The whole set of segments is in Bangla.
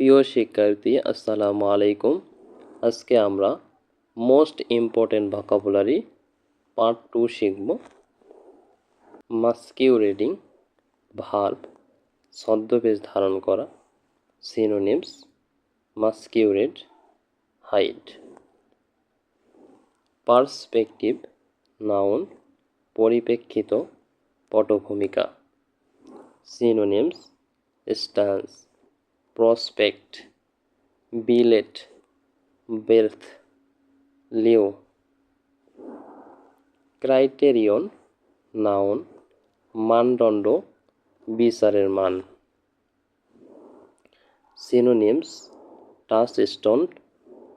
প্রিয় শিক্ষার্থী, আসসালামু আলাইকুম। আজকে আমরা মোস্ট ইম্পর্টেন্ট ভোকাবুলারি পার্ট 2 শিখব। মাস্কিউরেটিং ভার্ব, ছদ্মবেশ ধারণ করা। Synonyms: masquerade, hide. Perspective noun, পরিপ্রেক্ষিত, পটভূমিকা। Synonyms: stance, prospect, billet, berth, lieu. Criterion noun, মানদণ্ড, বিচারের মান। Synonyms: touchstone,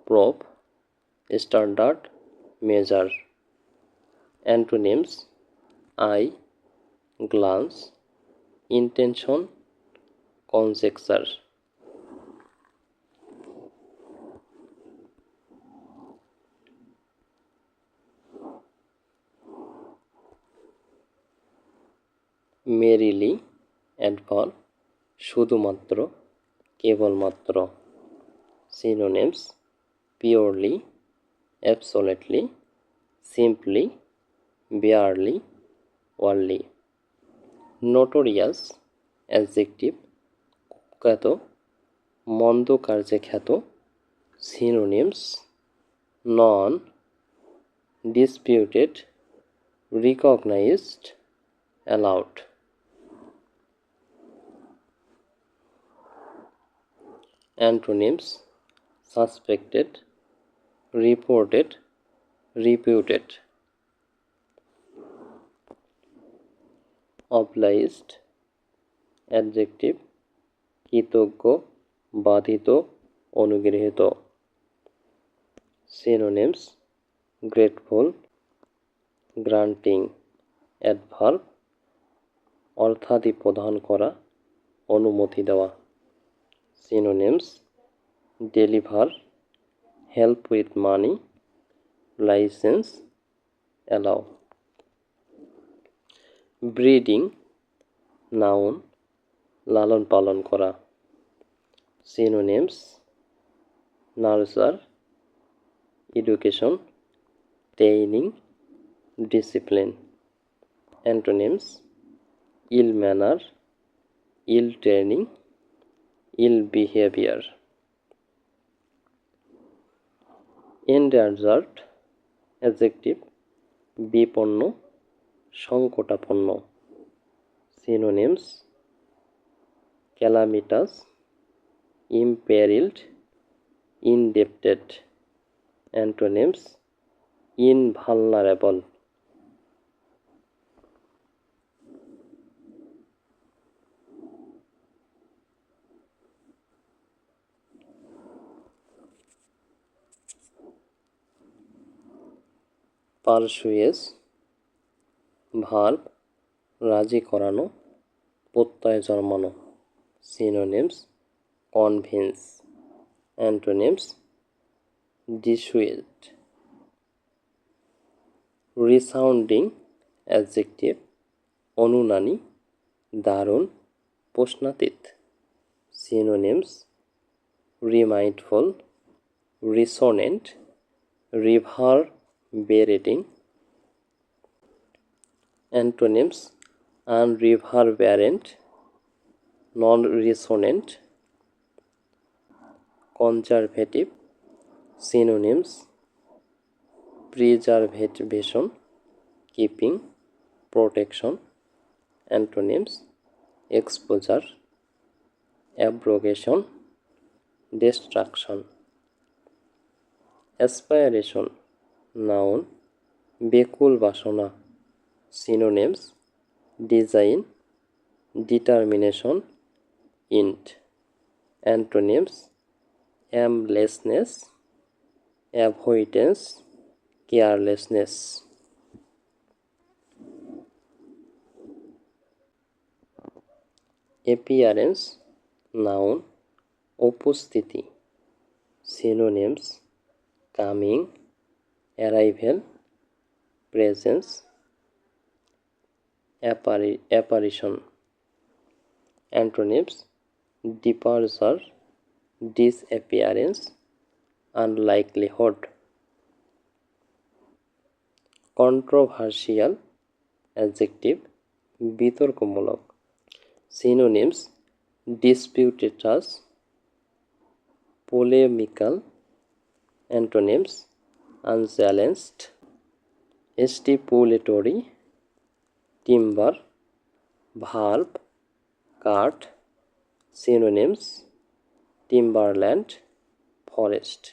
probe, standard, measure. Antonyms: eye, glance, intention, conjecture. Merely adverb, শুধুমাত্র, কেবলমাত্র। Synonyms: purely, absolutely, simply, barely, warily. Notorious adjective, কুখ্যাত, মন্দ কার্যে খ্যাত। Synonyms: non, disputed, recognised, allowed. Antonyms: suspected, reported, reputed. Obliged adjective, কৃতজ্ঞ, বাধিত, অনুগৃহীত। Synonyms: grateful, granting. অ্যাডভার্ব, অর্থাদি প্রদান করা, অনুমতি দেওয়া। Synonyms: deliver, help with money, licence, allow. Breeding noun, লালন পালন করা। Synonyms: nurture, education, training, discipline. Antonyms: ill manner, ill training, ill behaviour. Endangered adjective, বিপন্ন, সংকটাপন্ন। Synonyms: calamitous, imperilled, indebted. Antonyms: invulnerable. Persuade verb, রাজি করানো, প্রত্যয় জন্মানো। Synonyms: convince. Antonyms: dissuade. Resounding adjective, অনুনানী, দারুণ, প্রশ্নাতীত। Synonyms: remindful, resonant, reverberating. Antonyms: unreverberant, non resonant, conservative. Synonyms: preservation, keeping, protection. Antonyms: exposure, abrogation, destruction. Aspiration noun, বেকুল বাসনা। Synonyms: design, determination, intent. Antonyms: aimlessness, avoidance, carelessness. Appearance noun, উপস্থিতি। Synonyms: coming, arrival, presence, apparition. Antonyms: departure, disappearance, unlikelihood. Controversial adjective, বিতর্কমূলক. Synonyms, disputatious, polemical. Antonyms, unchallenged, stipulatory, timber, verb, cart. Synonyms, timberland, forest.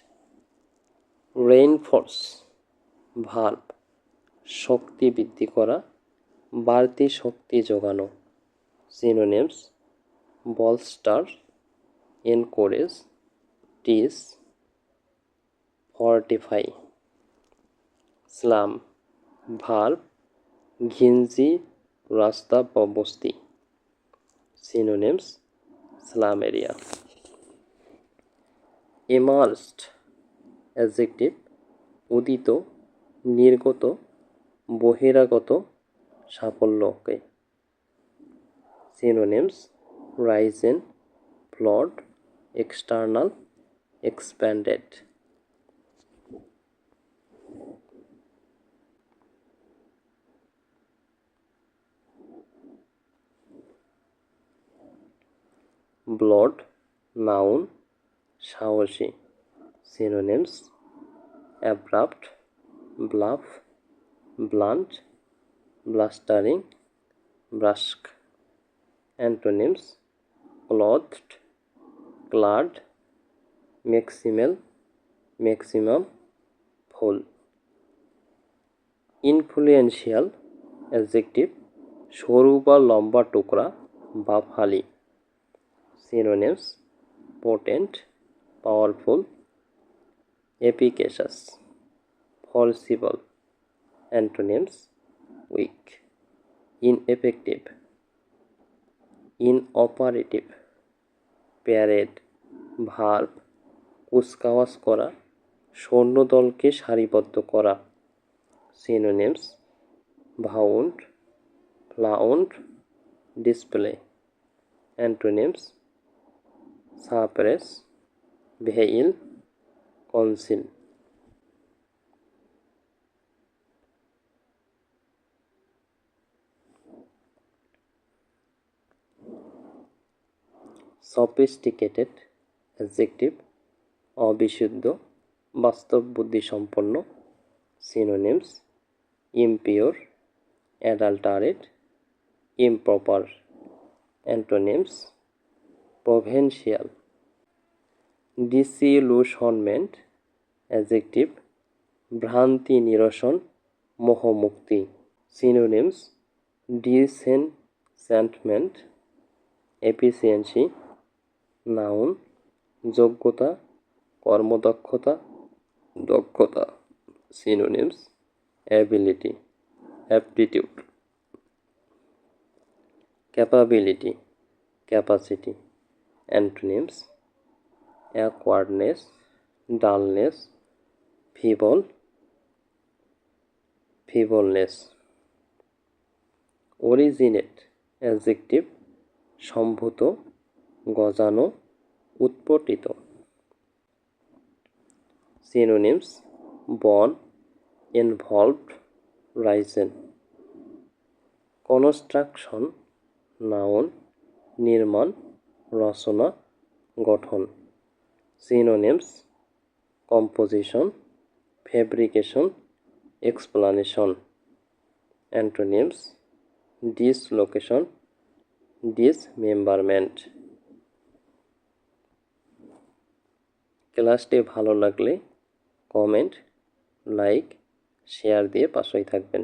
Reinforce, verb, শক্তি বৃদ্ধি করা, বাড়তি শক্তি যোগানো. Synonyms, bolster, encourage, tease, fortify. Slum, verb, ঘিঞ্জি রাস্তা বা বস্তি. Synonyms, slum area. Immersed, adjective, উদিত, নির্গত, বহিরাগত, সাফল্যকে. Synonyms, risen, flawed, external, expanded. Blood, noun, সাহসী. Synonyms, abrupt, bluff, blunt, blustering, brusque. Antonyms, clothed, clad, maximal, maximum, full. Influential, adjective, সরু বা লম্বা টুকরা বা ফালি. Synonyms, potent, powerful, efficacious, forcible. Antonyms, weak, ineffective, inoperative. Parade, verb, কুচকাওয়াজ করা, সৈন্যদলকে সারিবদ্ধ করা. Synonyms, vaunt, flaunt, display. Antonyms, suppress, veil, conceal. Sophisticated, adjective, অবিশুদ্ধ, বাস্তব বুদ্ধি সম্পন্ন. Synonyms, impure, adulterate, improper. Antonyms, provincial. Disillusionment, adjective, ভ্রান্তি নিরসন, মোহমুক্তি. Synonyms, disenchantment, efficiency. Noun, যোগ্যতা, কর্মদক্ষতা, দক্ষতা. Synonyms, ability, aptitude. Capability, capacity. Antonyms, awkwardness, dullness, feeble, feebleness. Originate, adjective, সম্ভূত, গজানো, উৎপটিত. Synonyms, born, involved, risen. Construction, noun, নির্মাণ, রচনা, গঠন. Synonyms, composition, fabrication, explanation. Antonyms, dislocation, dismemberment. ক্লাসটি ভালো লাগলে কমেন্ট, লাইক, শেয়ার দিয়ে পাশেই থাকবেন।